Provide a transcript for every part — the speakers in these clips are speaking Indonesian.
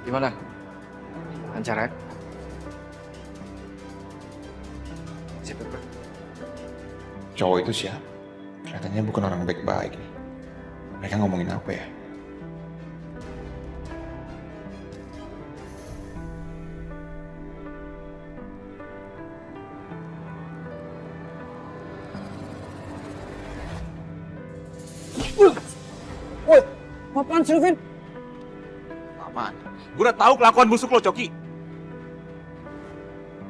Gimana? Lancar ya? Sip, bro. Cowok itu siapa? Katanya bukan orang baik-baik nih. Mereka ngomongin apa ya? Woi, apaan sih lu, Vin? Apaan? Gue udah tahu kelakuan busuk lo, Coki.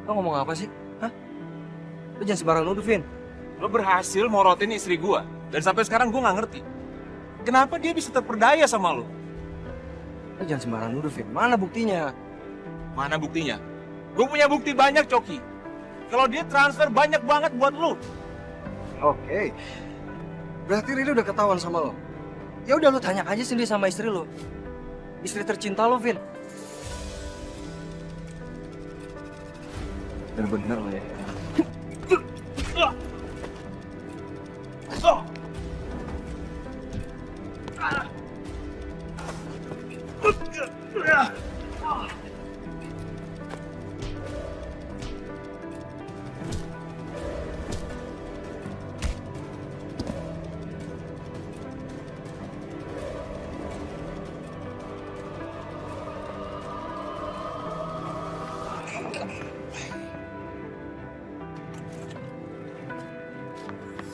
Lo ngomong apa sih? Hah? Lo jangan sembarang nuduh, Vin. Lo berhasil morotin istri gue. Dan sampai sekarang gue nggak ngerti. Kenapa dia bisa terperdaya sama lo? Lo jangan sembarang nuduh, Vin. Mana buktinya? Mana buktinya? Gue punya bukti banyak, Coki. Kalau dia transfer banyak banget buat lo. Oke. Berarti Riri udah ketahuan sama lo. Ya udah lo tanya aja sendiri sama istri lo. Istri tercinta lo, Vin. Bener-bener lo ya.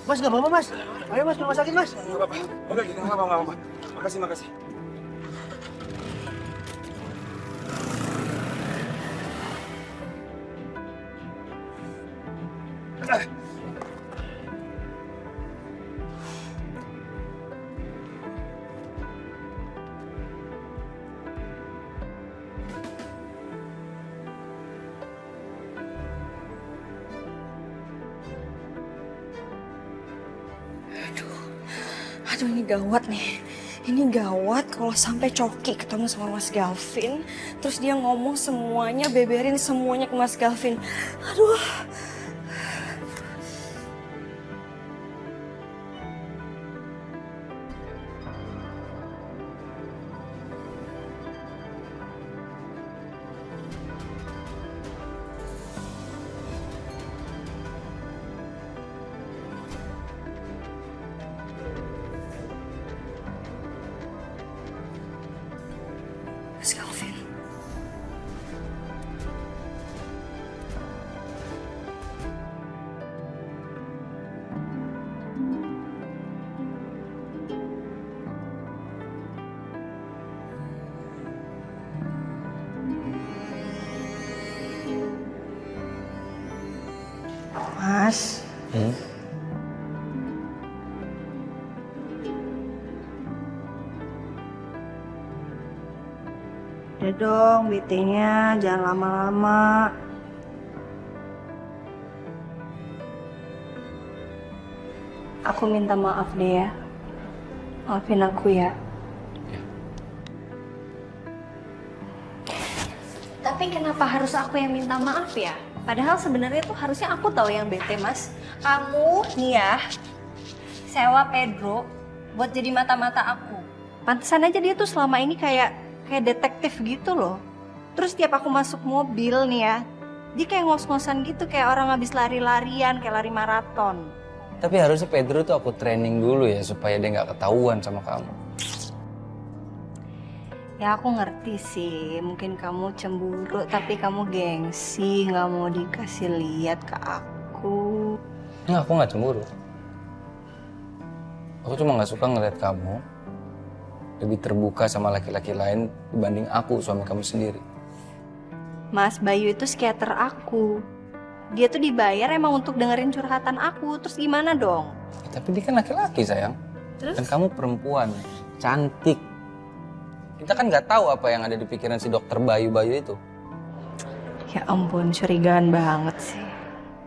Mas, nggak apa-apa, Mas. Ayo, Mas, ke rumah sakit, Mas. Nggak apa-apa. Oke, nggak apa-apa. Makasih, makasih. Aduh, ini gawat nih. Ini gawat kalau sampai Coki ketemu sama Mas Galvin, terus dia ngomong semuanya, beberin semuanya ke Mas Galvin. Aduh. Mas Galvin. Mas. Udah dong, BT-nya jangan lama-lama. Aku minta maaf deh ya. Maafin aku ya. Tapi kenapa harus aku yang minta maaf ya? Padahal sebenarnya tuh harusnya aku tahu yang bete, Mas. Kamu nih ya, sewa Pedro buat jadi mata-mata aku. Pantesan aja dia tuh selama ini kayak detektif gitu loh. Terus tiap aku masuk mobil nih ya, dia kayak ngos-ngosan gitu, kayak orang habis lari-larian, kayak lari maraton. Tapi harusnya Pedro tuh aku training dulu ya, supaya dia nggak ketahuan sama kamu. Ya aku ngerti sih, mungkin kamu cemburu, tapi kamu gengsi, nggak mau dikasih lihat ke aku. Nggak, aku nggak cemburu. Aku cuma nggak suka ngeliat kamu lebih terbuka sama laki-laki lain dibanding aku, suami kamu sendiri. Mas Bayu itu psikiater aku. Dia tuh dibayar emang untuk dengerin curhatan aku, terus gimana dong? Ya, tapi dia kan laki-laki sayang. Terus? Dan kamu perempuan, cantik. Kita kan nggak tahu apa yang ada di pikiran si dokter Bayu-Bayu itu. Ya ampun, curigaan banget sih.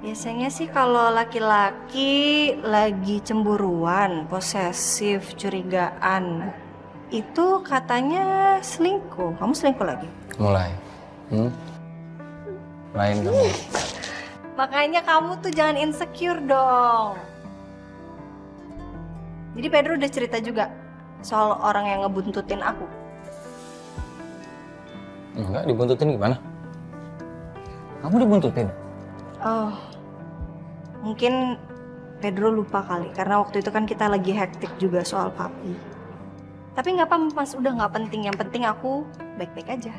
Biasanya sih kalau laki-laki lagi cemburuan, posesif, curigaan, itu katanya selingkuh. Kamu selingkuh lagi? Mulai. Lain kamu. Makanya kamu tuh jangan insecure dong. Jadi Pedro udah cerita juga soal orang yang ngebuntutin aku. Enggak, dibuntutin gimana? Kamu dibuntutin? Oh, mungkin Pedro lupa kali, karena waktu itu kan kita lagi hektik juga soal papi. Tapi nggak apa Mas, udah nggak penting. Yang penting aku baik-baik aja.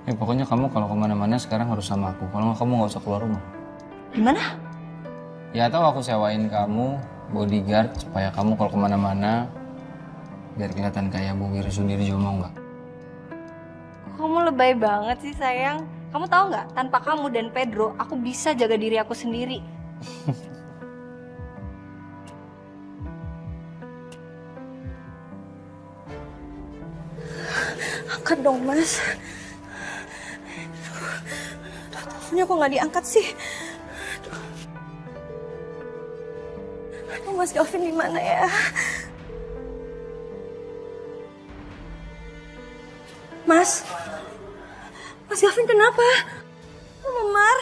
Ya pokoknya kamu kalau kemana-mana sekarang harus sama aku. Kalau nggak kamu nggak usah keluar rumah. Gimana? Ya atau aku sewain kamu bodyguard supaya kamu kalau kemana-mana biar kelihatan kayak Bu Wiri sendiri juga, mau nggak? Kamu lebay banget sih sayang. Kamu tahu nggak? Tanpa kamu dan Pedro, aku bisa jaga diri aku sendiri. Angkat dong Mas. Teleponnya kok nggak diangkat sih? Aduh, Mas Gavin di mana ya? Mas Gavin kenapa? Kok memar?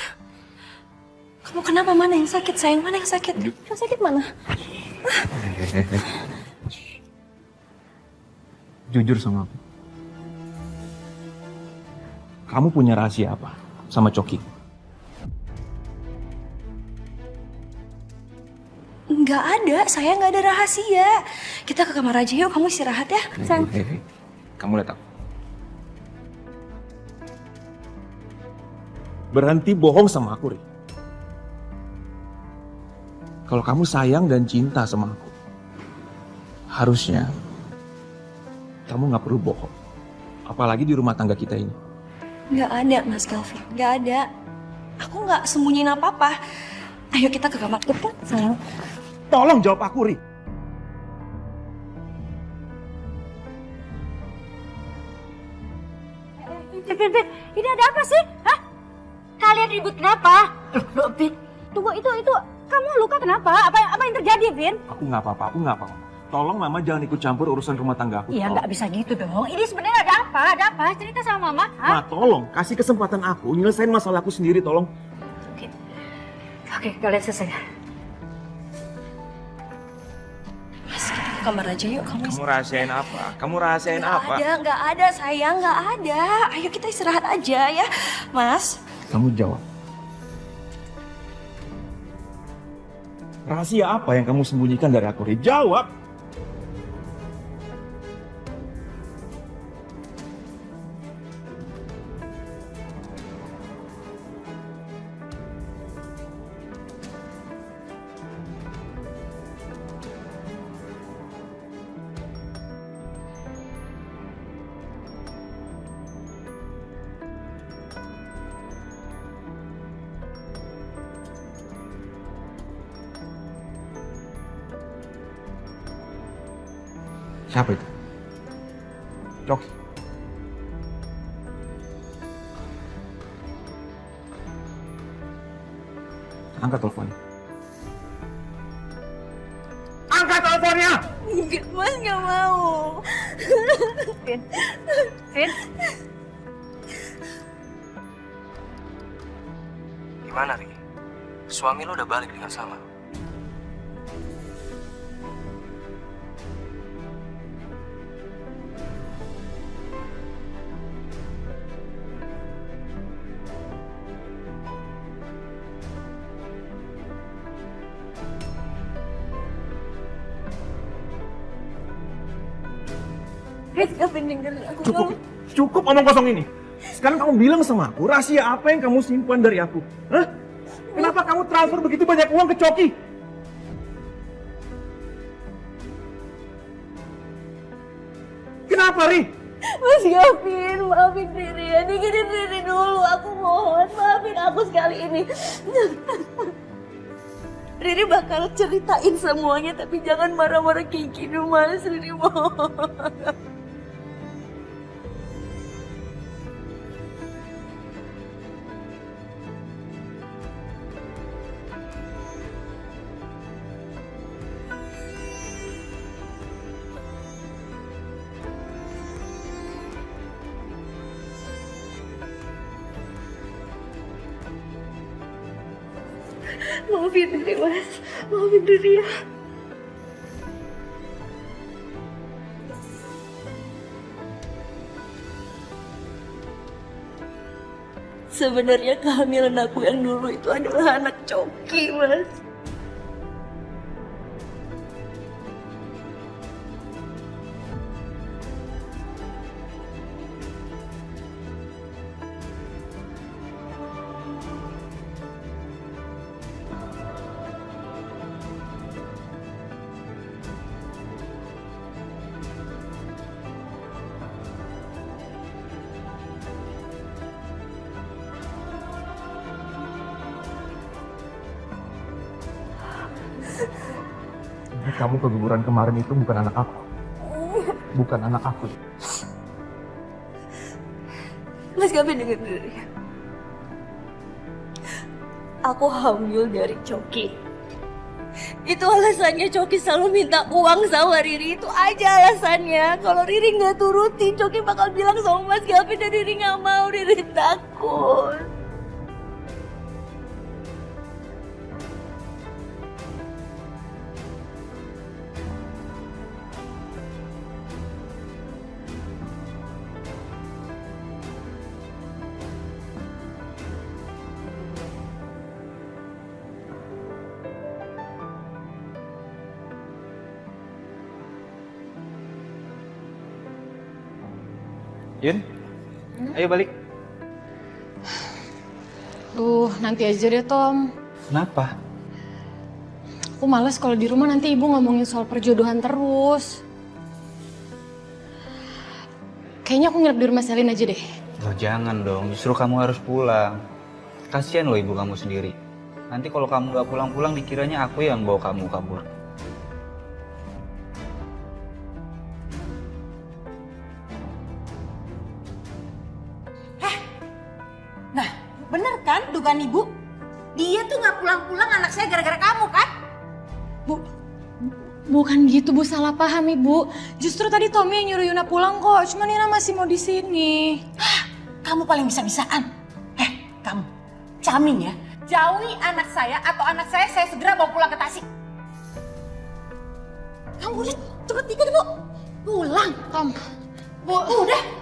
Kamu kenapa? Mana yang sakit sayang? Mana yang sakit? Yang sakit mana? Jujur sama aku. Kamu punya rahasia apa sama Coki? Nggak ada, saya nggak ada rahasia. Kita ke kamar aja yuk, kamu istirahat ya, sayang. Hei, kamu lihat aku. Berhenti bohong sama aku, Ri. Kalau kamu sayang dan cinta sama aku, harusnya kamu nggak perlu bohong. Apalagi di rumah tangga kita ini. Nggak ada, Mas Gavin, nggak ada. Aku nggak sembunyiin apa-apa. Ayo kita ke kamar kita, sayang. Tolong jawab aku, Ri. Vin, ini ada apa sih? Hah? Kalian ribut kenapa? Loh, Vin, tunggu itu kamu luka kenapa? Apa yang terjadi, Vin? Aku nggak apa-apa, aku nggak apa-apa. Tolong Mama jangan ikut campur urusan rumah tangga aku. Iya, Tolong. nggak bisa gitu dong. Ini sebenarnya ada apa? Ada apa? Cerita sama Mama. Ma, tolong kasih kesempatan aku nyelesain masalahku sendiri, tolong. Oke, kalian selesai. Mas, kita ke kamar aja yuk, Kamu rahasiain apa? Kamu rahasiain apa? Nggak ada sayang, nggak ada. Ayo kita istirahat aja ya, Mas. Kamu jawab. Rahasia apa yang kamu sembunyikan dari aku, Ri? Jawab. Siapa itu? Coki. Angkat teleponnya. Angkat teleponnya! Enggak, Mas nggak mau. Vin. Gimana, Ri? Suami lo udah balik dengan Salma? Mas Gavin dengerin aku. Cukup omong kosong ini. Sekarang kamu bilang sama aku, rahasia apa yang kamu simpan dari aku? Hah? Kenapa kamu transfer begitu banyak uang ke Coki? Kenapa, Ri? Mas Gavin, maafin Riri ya. Dengerin Riri dulu, aku mohon. Maafin aku sekali ini. Riri bakal ceritain semuanya, tapi jangan marah-marah kayak gini, Mas. Riri mohon. Maafin Riri, Mas. Maafin Riri ya. Sebenarnya kehamilan aku yang dulu itu adalah anak Coki, Mas. Kamu keguguran kemarin itu bukan anak aku. Bukan anak aku. Mas Gavin dengar dulu ya. Aku hamil dari Coki. Itu alasannya Coki selalu minta uang sama Riri. Itu aja alasannya. Kalau Riri nggak turutin, Coki bakal bilang sama Mas Gavin dan Riri nggak mau. Riri takut. Yun, ayo balik. Nanti aja deh Tom. Kenapa? Aku males kalau di rumah nanti ibu ngomongin soal perjodohan terus. Kayaknya aku nginep di rumah Selin aja deh. Loh jangan dong, justru kamu harus pulang. Kasihan loh ibu kamu sendiri. Nanti kalau kamu gak pulang-pulang dikiranya aku yang bawa kamu kabur. Bener kan dugaan ibu? Dia tuh nggak pulang-pulang anak saya gara-gara kamu kan? Bukan gitu Bu, salah paham Ibu. Justru tadi Tommy yang nyuruh Yuna pulang kok. Cuma Nina masih mau di sini. Kamu paling bisa-bisaan. Kamu jamin ya, jauhi anak saya atau anak saya segera bawa pulang ke Tasik. Kamu udah cepet ikut Bu. Pulang. Tom, Bu. Udah.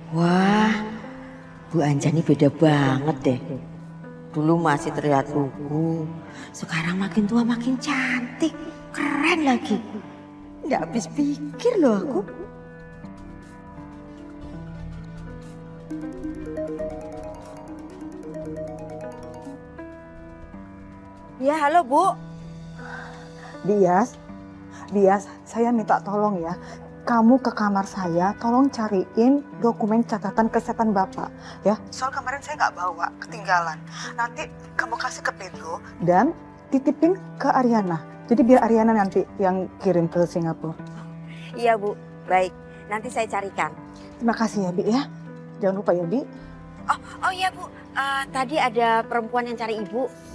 Wah, Bu Anjani beda banget deh. Dulu masih terlihat lugu, sekarang makin tua makin cantik, keren lagi. Nggak habis pikir loh aku. Ya, halo Bu. Bias, saya minta tolong ya. Kamu ke kamar saya, tolong cariin dokumen catatan kesehatan Bapak. Ya, soal kemarin saya nggak bawa, ketinggalan. Nanti kamu kasih ke Pedro dan titipin ke Ariana. Jadi biar Ariana nanti yang kirim ke Singapura. Iya Bu, baik. Nanti saya carikan. Terima kasih ya Bi ya. Jangan lupa ya Bi. Oh iya Bu, tadi ada perempuan yang cari Ibu.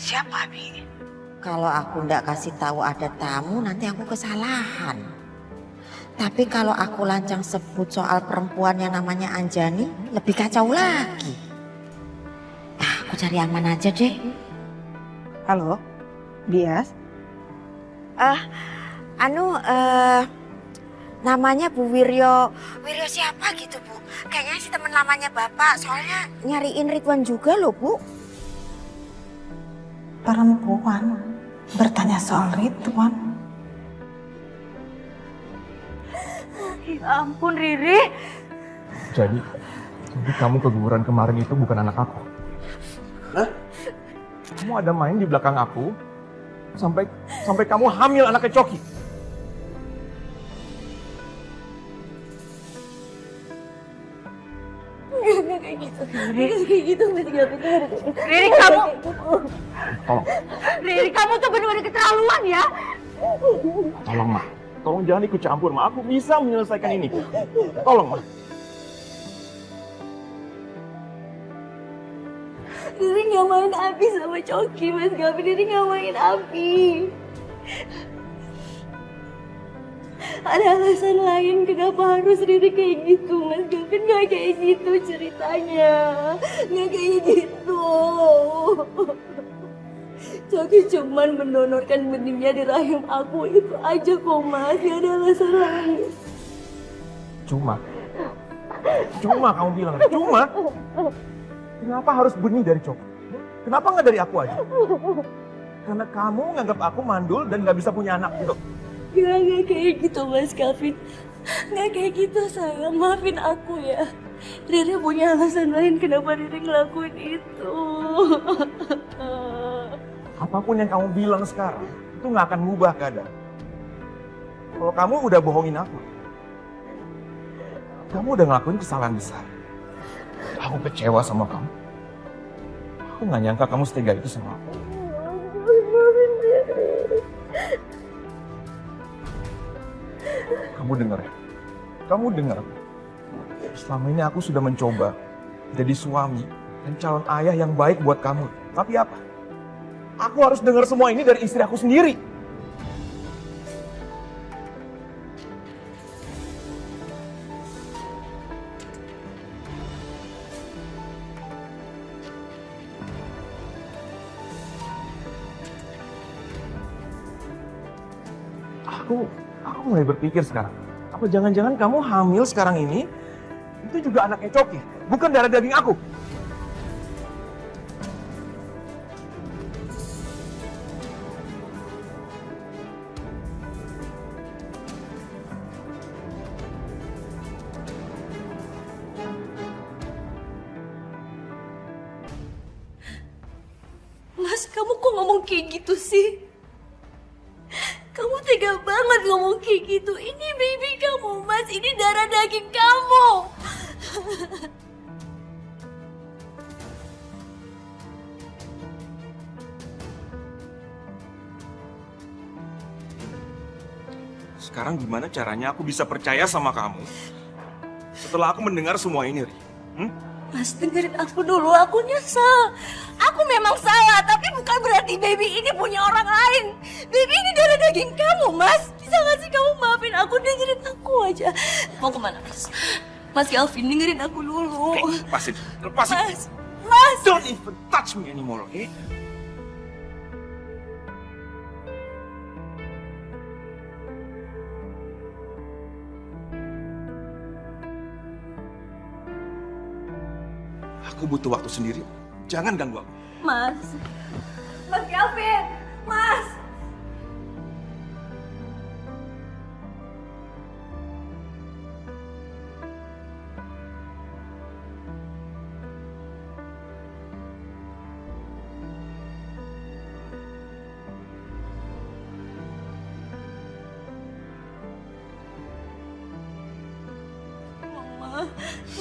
Siapa Bi? Kalau aku nggak kasih tahu ada tamu, nanti aku kesalahan. Tapi kalau aku lancang sebut soal perempuan yang namanya Anjani, lebih kacau lagi. Aku cari yang mana aja deh. Halo, Bias? Namanya Bu Wiryo. Wiryo siapa gitu Bu? Kayaknya sih teman lamanya Bapak, soalnya nyariin Ridwan juga loh Bu. Perempuan bertanya soal Ridwan. Ya ampun Riri. Jadi kamu keguguran kemarin itu bukan anak aku. Hah? Kamu ada main di belakang aku sampai kamu hamil anaknya Coki. Kayak gitu. Kayak gitu, Mas Gavin. Riri kamu. Tolong, Riri kamu tuh benar-benar keterlaluan ya. tolong Ma. Tolong jangan ikut campur Ma. Aku bisa menyelesaikan ini. Tolong Ma. Riri nggak main api sama Coki, Mas Gavin. Riri nggak main api. Ada alasan lain kenapa harus Riri kayak gitu, Mas Gavin. Nggak kayak gitu ceritanya. Nggak kayak gitu. Coki cuman mendonorkan benihnya di rahim aku. Itu aja kok, Mas. Nggak ada alasan lain. Cuma kamu bilang, cuma. Kenapa harus benih dari Coki? Kenapa nggak dari aku aja? Karena kamu nganggap aku mandul dan nggak bisa punya anak gitu. Nggak kayak gitu, Mas Gavin. Nggak kayak gitu, sayang. Maafin aku ya. Riri punya alasan lain kenapa Riri ngelakuin itu. Apapun yang kamu bilang sekarang, itu nggak akan ngubah keadaan. Kalau kamu udah bohongin aku, kamu udah ngelakuin kesalahan besar. Aku kecewa sama kamu. Aku nggak nyangka kamu setega itu sama aku. Kamu dengar ya? Kamu dengar? Selama ini aku sudah mencoba jadi suami dan calon ayah yang baik buat kamu. Tapi apa? Aku harus dengar semua ini dari istri aku sendiri. Aku mulai berpikir sekarang, apa jangan-jangan kamu hamil sekarang ini, itu juga anaknya Coki, bukan darah daging aku. Mas, kamu kok ngomong kayak gitu sih? Kamu tega banget ngomong kayak gitu. Ini baby kamu, Mas. Ini darah daging kamu. Sekarang gimana caranya aku bisa percaya sama kamu setelah aku mendengar semua ini, Ri? Mas, dengerin aku dulu. Aku nyesel. Aku memang salah, tapi bukan berarti baby ini punya orang lain. Baby ini darah daging kamu, Mas. Bisa gak sih kamu maafin aku? Dengerin aku aja. Mau kemana, Mas? Mas Gavin, dengerin aku dulu. Lepasin, lepasin. Mas. Don't even touch me anymore, okay? Aku butuh waktu sendiri. Jangan ganggu aku. Mas. Mas Gavin. Mas.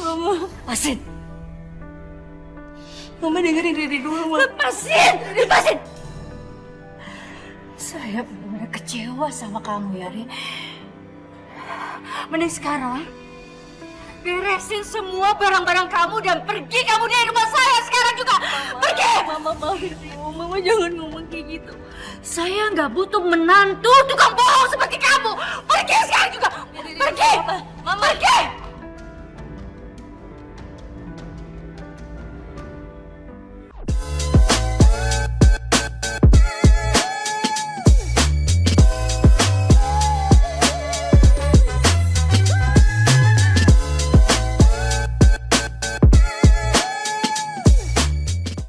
Mama. Lepasin. Mama dengerin Riri dulu, Mama. Lepasin! Lepasin! Saya benar-benar kecewa sama kamu ya, Ri. Mending sekarang, beresin semua barang-barang kamu dan pergi kamu dari rumah saya sekarang juga. Pergi! Mama, maafin ibu. Mama jangan ngomong kayak gitu. Saya nggak butuh menantu tukang bohong seperti kamu. Pergi sekarang juga. Pergi! Mama. Pergi!